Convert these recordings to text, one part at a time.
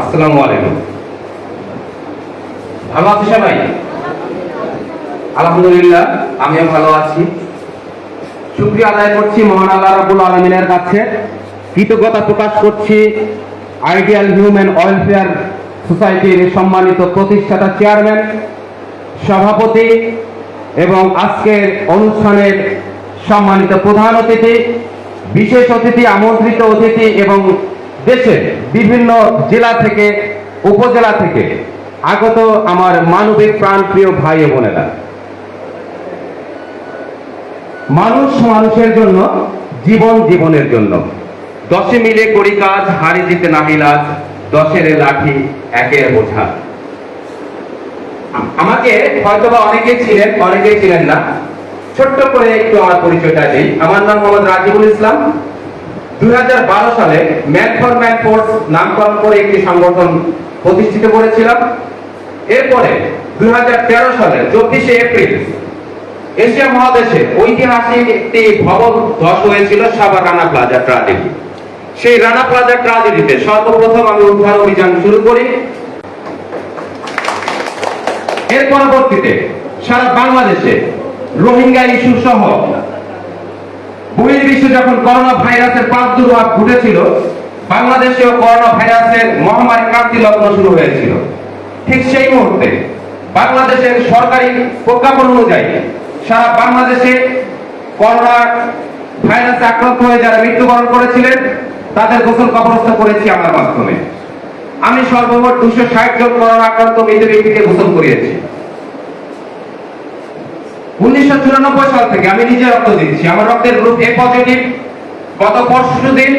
আসসালামু আলাইকুম। ভালো আছি সবাই? আলহামদুলিল্লাহ, আমিও ভালো আছি। শুকরিয়া আদায় করছি মহান আল্লাহ রাব্বুল আলামিনের কাছে। কৃতজ্ঞতা প্রকাশ করছি আইডিয়াল হিউম্যান ওয়েলফেয়ার সোসাইটির সম্মানিত প্রতিষ্ঠাতা চেয়ারম্যান, সভাপতি এবং আজকের অনুষ্ঠানের সম্মানিত প্রধান অতিথি, বিশেষ অতিথি, আমন্ত্রিত অতিথি এবং দেশের বিভিন্ন জেলা থেকে, উপজেলা থেকে আগত আমার মানবিক প্রাণপ্রিয় ভাই ও বোনেরা। মানুষ মানুষের জন্য, জীবন জীবনের জন্য। দশে মিলে করি কাজ, হারি জিতে নাহি লাজ, দশের লাঠি একের বোঝা। আমাকে হয়তোবা অনেকেই ছিলেন না। ছোট্ট করে একটু আমার পরিচয়টা দিই। আমার নাম মোহাম্মদ রাজিবুল ইসলাম। 2012 সালে ম্যান ফর ম্যান ফোর্স নামকরণ করে একটি সংগঠন প্রতিষ্ঠিত করেছিলাম। এরপরে 2013 সালে 24শে এপ্রিল এশিয়া মহাদেশে ঐতিহাসিক একটি ভবন ধস হয়েছিল সাভার রানা প্লাজা ট্রাজেডি। সেই রানা প্লাজা ট্রাজেডিতে সর্বপ্রথম আমি উদ্ধার অভিযান শুরু করি। এর পরবর্তীতে সারা বাংলাদেশে রোহিঙ্গা ইস্যু সহ বহির্বিশ্বে যখন করোনা ভাইরাসের প্রাদুর্ভাব ঘটেছিল, বাংলাদেশেও করোনা ভাইরাসের মহামারী ক্রান্তি লগ্ন শুরু হয়েছিল। ঠিক সেই মুহূর্তে বাংলাদেশের সরকারি প্রজ্ঞাপন অনুযায়ী সারা বাংলাদেশে করোনা ভাইরাসে আক্রান্ত হয়ে যারা মৃত্যুবরণ করেছিলেন তাদের গোসল কবরস্থ করেছি আমার মাধ্যমে। আমি সর্বমোট 260 জন করোনা আক্রান্ত মৃত ব্যক্তিকে গোসল করিয়েছি। 1994 সাল থেকে আমি নিজে রক্ত দিচ্ছি। আমার রক্তের গ্রুপ এ পজিটিভ। গত পরশুদিন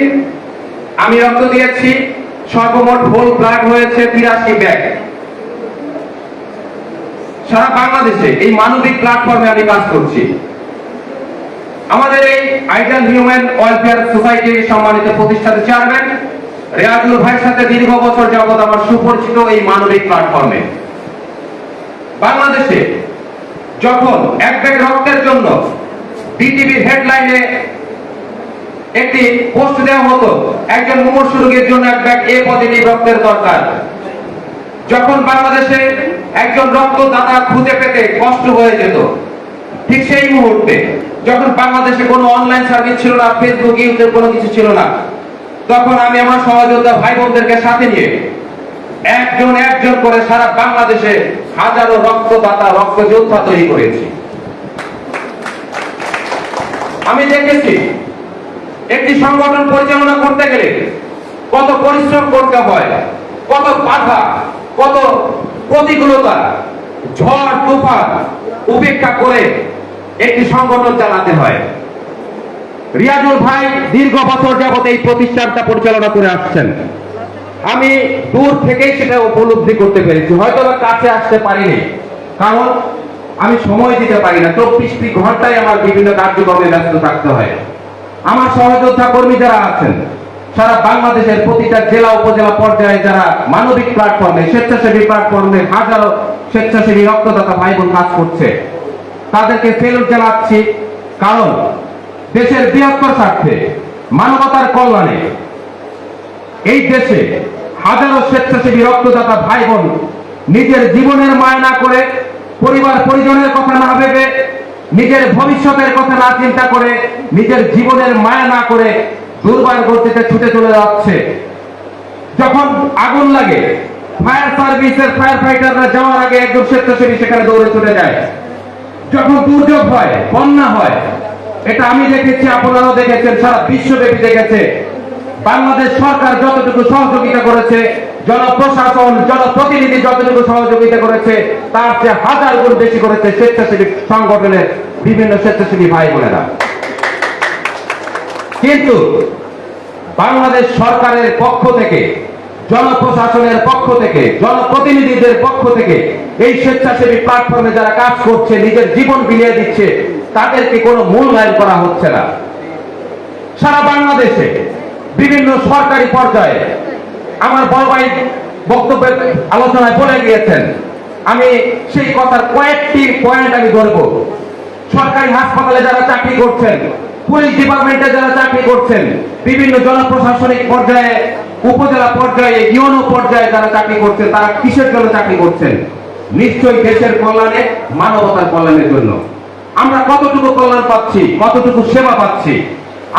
আমি রক্ত দিয়েছি। সর্বমোট হোল ব্লাড হয়েছে 83 ব্যাগ। সারা বাংলাদেশে এই মানবিক প্ল্যাটফর্মে আমি কাজ করছি। আমাদের এই আইডিয়াল হিউম্যান ওয়েলফেয়ার সোসাইটির সম্মানিত প্রতিষ্ঠাতা চেয়ারম্যান রিয়াজুল ভাইয়ের সাথে দীর্ঘ বছর যাবত আমার সুপরিচিত এই মানবিক প্ল্যাটফর্মে। বাংলাদেশে যখন এক ব্যাগ রক্তের জন্য বিটিভির হেডলাইনে একটি পোস্ট দেওয়া হতো, একজন মুমূর্ষু রোগীর জন্য এক ব্যাগ এ পজিটিভ রক্তের দরকার, যখন বাংলাদেশে একজন রক্তদাতা খুঁজে পেতে কষ্ট হয়ে যেত, ঠিক সেই মুহূর্তে যখন বাংলাদেশে কোনো অনলাইন সার্ভিস ছিল না, ফেসবুক, ইউটিউব কোনো কিছু ছিল না, তখন আমি আমার সহযোদ্ধা ভাই বোনদেরকে সাথে নিয়ে একজন একজন করে সারা বাংলাদেশে হাজারো রক্তদাতা, রক্তযোদ্ধা তৈরি করেছি। আমি দেখেছি একটি সংগঠন পরিচালনা করতে গেলে কত পরিশ্রম করতে হয়, কত বাধা, কত প্রতিকূলতা, ঝড় তুফান উপেক্ষা করে একটি সংগঠন চালাতে হয়। রিয়াজুল ভাই দীর্ঘ বছর যাবত এই প্রতিষ্ঠানটা পরিচালনা করে আসছেন। আমি দূর থেকেই সেটা উপলব্ধি করতে পেরেছি। হয়তো বা কাছে আসতে পারিনি, কারণ আমি সময় দিতে পারি না। 24টি ঘন্টায় আমার বিভিন্ন কার্যক্রমে ব্যস্ত থাকতে হয়। আমার সহযোদ্ধা কর্মী যারা আছেন সারা বাংলাদেশের প্রতিটা জেলা উপজেলা পর্যায়ে যারা মানবিক প্ল্যাটফর্মে, স্বেচ্ছাসেবী প্ল্যাটফর্মে হাজারো স্বেচ্ছাসেবী রক্তদাতা ভাই বোন কাজ করছে, তাদেরকে সেলুট জানাচ্ছি। কারণ দেশের বৃহত্তর স্বার্থে, মানবতার কল্যাণে এই দেশে হাজারো স্বেচ্ছাসেবী রক্তদাতা ভাই বোন নিজের জীবনের মায়া না করে, পরিবার পরিজনের কথা না ভেবে, নিজের ভবিষ্যতের কথা না চিন্তা করে, নিজের জীবনের মায়া না করে দুর্বার গতিতে ছুটে চলে যাচ্ছে। যখন আগুন লাগে, ফায়ার সার্ভিসের ফায়ার ফাইটাররা যাওয়ার আগে একজন স্বেচ্ছাসেবী সেখানে দৌড়ে চলে যায়। যখন দুর্যোগ হয়, বন্যা হয়, এটা আমি দেখেছি, আপনারাও দেখেছেন, সারা বিশ্বব্যাপী দেখেছে। বাংলাদেশ সরকার যতটুকু সহযোগিতা করেছে, জনপ্রশাসন, জনপ্রতিনিধি যতটুকু সহযোগিতা করেছে, তার চেয়ে হাজার গুণ বেশি করেছে স্বেচ্ছাসেবী সংগঠনের বিভিন্ন স্বেচ্ছাসেবী ভাই বোনেরা। কিন্তু বাংলাদেশ সরকারের পক্ষ থেকে, জনপ্রশাসনের পক্ষ থেকে, জনপ্রতিনিধিদের পক্ষ থেকে এই স্বেচ্ছাসেবী প্ল্যাটফর্মে যারা কাজ করছে, নিজের জীবন বিলিয়ে দিচ্ছে, তাদেরকে কোনো মূল্যায়ন করা হচ্ছে না। সারা বাংলাদেশে বিভিন্ন সরকারি পর্যায়ে আমার বড় ভাই বক্তব্যের আলোচনায় বলে গিয়েছেন, আমি সেই কথার কয়েকটি পয়েন্ট আমি ধরব। সরকারি হাসপাতালে যারা চাকরি করছেন, পুলিশ ডিপার্টমেন্টে যারা চাকরি করছেন, বিভিন্ন জনপ্রশাসনিক পর্যায়ে উপজেলা পর্যায়ে, ইউনো পর্যায়ে যারা চাকরি করছেন তারা কিসের জন্য চাকরি করছেন? নিশ্চয়ই দেশের কল্যাণে, মানবতার কল্যাণের জন্য। আমরা কতটুকু কল্যাণ পাচ্ছি, কতটুকু সেবা পাচ্ছি?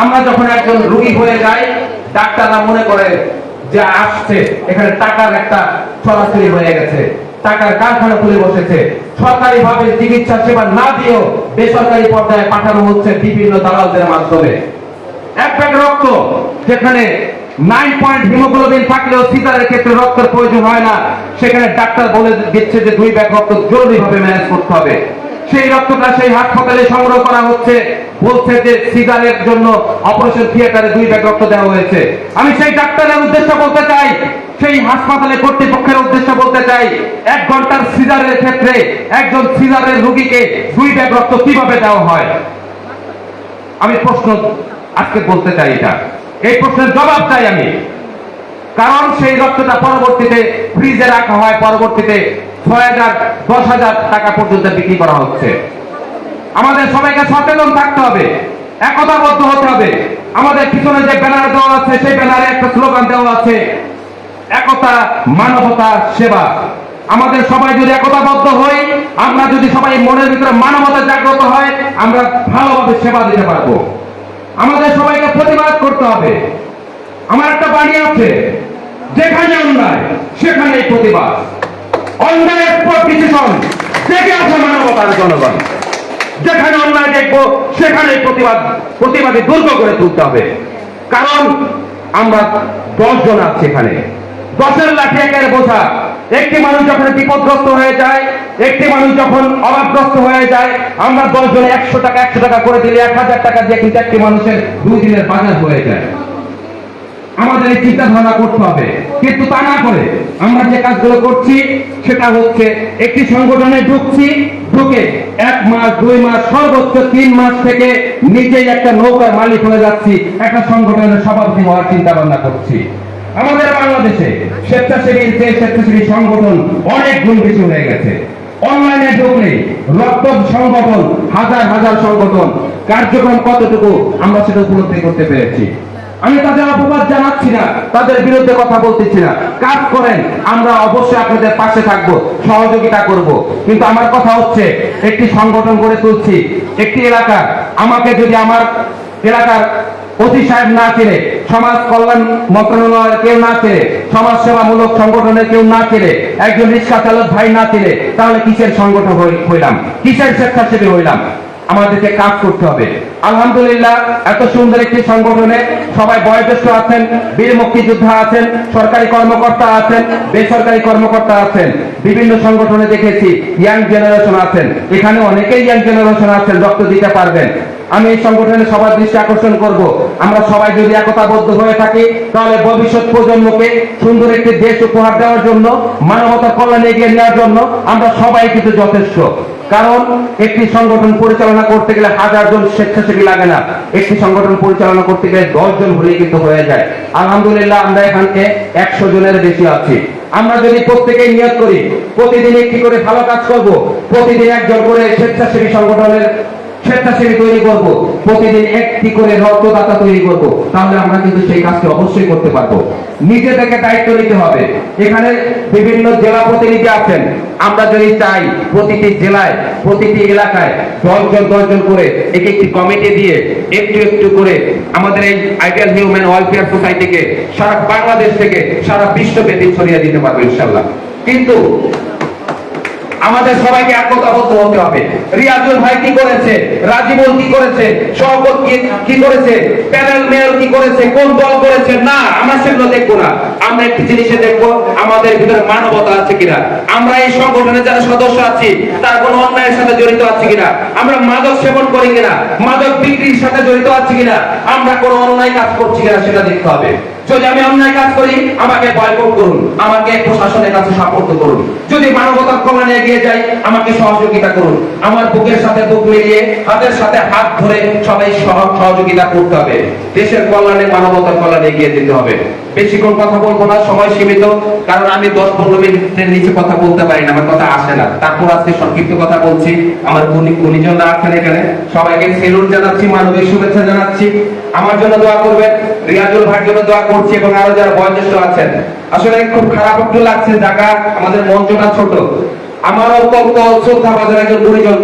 আমরা যখন একজন রোগী হয়ে যাই, ডাক্তাররা মনে করে যে আসছে এখানে টাকার একটা চলাচলি হয়ে গেছে, টাকার কারখানা খুলে বসেছে। সরকারি ভাবে চিকিৎসা সেবা না দিয়েও বেসরকারি পর্যায়ে পাঠানো হচ্ছে বিভিন্ন দালালদের মাধ্যমে। এক ব্যাগ রক্ত যেখানে 9 পয়েন্ট হিমোগ্লোবিন থাকলেও সিজারের ক্ষেত্রে রক্তের প্রয়োজন হয় না, সেখানে ডাক্তার বলে দিচ্ছে যে 2 ব্যাগ রক্ত জরুরি ভাবে ম্যানেজ করতে হবে। সেই রক্তটা সেই হাসপাতালে সংগ্রহ করা হচ্ছে, বলছে যে সিজারের জন্য অপারেশন থিয়েটারে 2 ব্যাগ রক্ত দেওয়া হয়েছে। আমি সেই ডাক্তারের উদ্দেশ্য বলতে চাই, সেই হাসপাতালে কর্তৃপক্ষের উদ্দেশ্য বলতে চাই, 1 ঘন্টার সিজারের ক্ষেত্রে একজন সিজারের রোগীকে 2 ব্যাগ রক্ত কিভাবে দেওয়া হয়? আমি প্রশ্ন আজকে বলতে চাই, এই প্রশ্নের জবাব চাই আমি। কারণ সেই রক্তটা পরবর্তীতে ফ্রিজে রাখা হয়, পরবর্তীতে 6,000 10,000 টাকা পর্যন্ত বিক্রি করা হচ্ছে। আমাদের সবাইকে সচেতন থাকতে হবে, একতাবদ্ধ হতে হবে। আমাদের পিছনে যে ব্যানার দেওয়া আছে, সেই ব্যানারে একটা স্লোগান দেওয়া আছে, একতা, মানবতা, সেবা। আমাদের সবাই যদি একতাবদ্ধ হই, আমরা যদি সবাই মনের ভিতরে মানবতা জাগ্রত হয়, আমরা ভালোভাবে সেবা দিতে পারবো। আমাদের সবাইকে প্রতিবাদ করতে হবে। আমার একটা বাণী আছে, যেখানে অন্যায় সেখানেই প্রতিবাদ, অন্যায়ের ডিসিশন জেগে আছে মানবতার জনগণ। যেখানে অন্যায় দেখবো সেখানেই প্রতিবাদী দুর্গ করে তুলতে হবে। কারণ আমরা 10 জন আছি এখানে, 10-এর লাঠি একের বোঝা। একটি মানুষ যখন বিপদগ্রস্ত হয়ে যায়, একটি মানুষ যখন অভাবগ্রস্ত হয়ে যায়, আমরা 10 জনে 100 টাকা করে দিলে 1,000 টাকা দিয়ে কিন্তু একটি মানুষের 2 দিনের বাজার হয়ে যায়। আমাদের এই চিন্তা ধারণা করতে হবে, কিন্তু তা না করে আমরা যে কাজগুলো করছি সেটা হচ্ছে একটি সংগঠনে ঢুকে 1 মাস 2 মাস সর্বোচ্চ 3 মাস থেকে নিজেই একটা নৌকার মালিক হয়ে যাচ্ছি, একটা সংগঠনের সভাপতি হওয়ার চিন্তা ভাবনা করছি। আমাদের বাংলাদেশে স্বেচ্ছাসেবী সংগঠন অনেক গুণ বেশি হয়ে গেছে। অনলাইনে ঢুকলে রক্ত সংগঠন, হাজার সংগঠন, কার্যক্রম কতটুকু আমরা সেটা উপলব্ধি করতে পেরেছি। আমি তাদের অপবাদ জানাচ্ছি না, তাদের বিরুদ্ধে কথা বলতেছি না। কাজ করেন, আমরা অবশ্যই আপনাদের পাশে থাকবো, সহযোগিতা করব। কিন্তু আমার কথা হচ্ছে, একটি সংগঠন গড়ে তুলছি, একটি এলাকা, আমাকে যদি আমার এলাকার অতি সাহেব না চেনে, সমাজ কল্যাণ মন্ত্রণালয়ের কেউ না চেনে, সমাজ সেবামূলক সংগঠনের কেউ না চেনে, একজন রিক্সা চালক ভাই না চেনে, তাহলে কিসের সংগঠন হইলাম, কিসের স্বেচ্ছাসেবী হইলাম? আমাদেরকে কাজ করতে হবে। আলহামদুলিল্লাহ, এত সুন্দর একটি সংগঠনে সবাই বয়োজ্যেষ্ঠ আছেন, বীর মুক্তিযোদ্ধা আছেন, সরকারি কর্মকর্তা আছেন, বেসরকারি কর্মকর্তা আছেন। বিভিন্ন সংগঠনে দেখেছি ইয়াং জেনারেশন আছেন, এখানে অনেকেই ইয়াং জেনারেশন আছেন, রক্ত দিতে পারবেন। আমি এই সংগঠনে সবার দৃষ্টি আকর্ষণ করব, আমরা সবাই যদি একতাবদ্ধ হয়ে থাকি, তাহলে ভবিষ্যৎ প্রজন্মকে সুন্দর একটি দেশ উপহার দেওয়ার জন্য, মানবতার কল্যাণে এগিয়ে নেওয়ার জন্য আমরা সবাই কিন্তু যথেষ্ট। কারণ একটি সংগঠন পরিচালনা করতে গেলে 1000 জন স্বেচ্ছাসেবী লাগে না, একটি সংগঠন পরিচালনা করতে গেলে 10 জন হলেই কিন্তু হয়ে যায়। আলহামদুলিল্লাহ, আমরা এখানে 100 জনের বেশি আছি। আমরা যদি প্রত্যেকেই নিয়ত করি প্রতিদিন একটি করে ভালো কাজ করব, প্রতিদিন একজন করে স্বেচ্ছাসেবী সংগঠনের স্বেচ্ছাসেবী তৈরি করব, প্রতিদিন একটি করে রক্তদাতা তৈরি করব, তাহলে আমরা কিন্তু সেই কাজটি অবশ্যই করতে পারবো। নিজে থেকে দায়িত্ব নিতে হবে। এখানে বিভিন্ন জেলা প্রতিনিধি আছেন, আমরা যদি চাই প্রতিটি জেলায়, প্রতিটি এলাকায় 10 জন করে একটি কমিটি দিয়ে একটু করে আমাদের এই আইডিয়াল হিউম্যান ওয়েলফেয়ার সোসাইটিকে সারা বাংলাদেশ থেকে সারা বিশ্বব্যাপী ছড়িয়ে দিতে পারবো ইনশাআল্লাহ। কিন্তু আমাদের সবাইকে একতাবদ্ধ হতে হবে। রিয়াজুল ভাই কি করেছে, রাজিবুল কি করেছে, শওকত কি করেছে, প্যানেল মেয়র কি করেছে, কোন দল করেছে, না আমরা সেগুলো দেখবো না। আমরা একটি জিনিসে দেখবো আমাদের ভিতরে মানবতা আছে কিনা, আমরা এই সংগঠনে যারা সদস্য আছি তার কোনো অন্যায়ের সাথে জড়িত আছে কিনা, আমরা মাদক সেবন করি কিনা, মাদক বিক্রির সাথে জড়িত আছি কিনা, আমরা কোনো অন্যায় কাজ করছি কিনা সেটা দেখতে হবে। যদি আমি অন্যায় কাজ করি, আমাকে বয়কট করুন, আমাকে প্রশাসনের কাছে সাপোর্ট করুন। যদি মানবতার কল্যাণে এগিয়ে যাই, আমাকে সহযোগিতা করুন। আমার বুকের সাথে বুক মিলিয়ে, হাতের সাথে হাত ধরে সবাই সহযোগিতা করতে হবে। দেশের কল্যাণে, মানবতার কল্যাণে এগিয়ে যেতে হবে। বেশিক্ষণ কথা বলবো না, সময় সীমিত, কারণ আমি 10-15 মিনিটের নিচে কথা বলতে পারি না, আমার কথা আসে না। তারপর আজকে সংক্ষিপ্ত কথা বলছি। আমার গুণীজনরা আছেন এখানে, সবাইকে সেলুট জানাচ্ছি, মানবিক শুভেচ্ছা জানাচ্ছি। আমার জন্য দোয়া করবেন, রিয়াজুল ভাইয়ের জন্য দোয়া করবেন। করছি এবং আরো যারা বয়োজ্যেষ্ঠ আছেন, আসলে খুব খারাপ একটু লাগছে, জায়গা আমাদের মঞ্চটা ছোট। আমার অত্যন্ত শ্রদ্ধাভাজন একজন গুরুজন,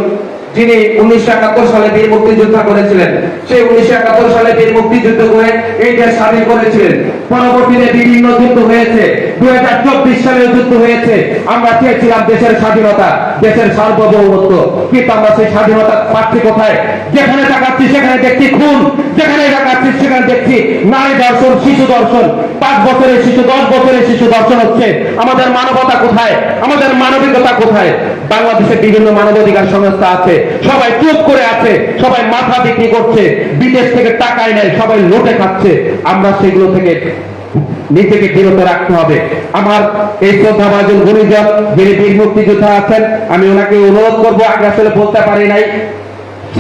যিনি 1971 সালে বীর মুক্তিযোদ্ধা করেছিলেন, সেই 1971 সালে বীর মুক্তিযুদ্ধ করে এই দেশ স্বাধীন করেছিলেন। পরবর্তীতে বিভিন্ন যুদ্ধ হয়েছে, 2024 সালে যুদ্ধ হয়েছে। আমরা চেয়েছিলাম দেশের স্বাধীনতা, দেশের সার্বভৌমত্ব, কিন্তু আমরা সেই স্বাধীনতা পাচ্ছি কোথায়? যেখানে তাকাচ্ছি সেখানে দেখছি খুন, যেখানে তাকাচ্ছি সেখানে দেখছি নারী দর্শন, শিশু দর্শন, 5 বছরের শিশু, 10 বছরের শিশু দর্শন হচ্ছে। আমাদের মানবতা কোথায়? আমাদের মানবিকতা কোথায়? বাংলাদেশে বিভিন্ন মানবাধিকার সংস্থা আছে, সবাই চুপ করে আছে, সবাই মাথা বিক্রি করছে, বিদেশ থেকে টাকাই নেয়, সবাই লুটে খাচ্ছে। আমরা সেগুলো থেকে নিজেকে বিরত রাখতে হবে। আমার এই শ্রদ্ধাভাজন গুণীজন যিনি বীর মুক্তিযোদ্ধা আছেন, আমি ওনাকে অনুরোধ করবো, আগে আসলে বলতে পারি নাই,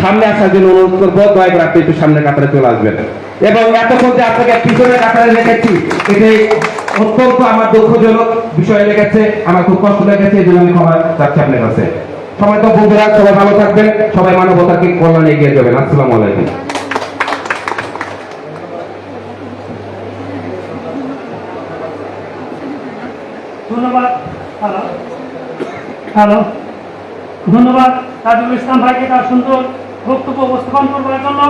সামনে আসার জন্য অনুরোধ করবো, দয়া করে আপনি একটু সামনে কাতারে চলে আসবেন। এবং এতক্ষণ যে আপনাকে পিছনে কাতারে রেখেছি, এটি অত্যন্ত আমার দুঃখজনক বিষয় লেগেছে, আমার খুব কষ্ট লেগেছে, এই জন্য আমি ক্ষমা চাচ্ছি আপনার কাছে। সবাই তো বন্ধুরা, সবাই ভালো থাকবেন, সবাই মানবতাকে কল্যাণে এগিয়ে যাবেন। আসসালামু আলাইকুম। ধন্যবাদ। হ্যালো হ্যালো ধন্যবাদ তাজুল ইসলাম ভাইকে তার সুন্দর বক্তব্য উপস্থাপন করবার জন্য।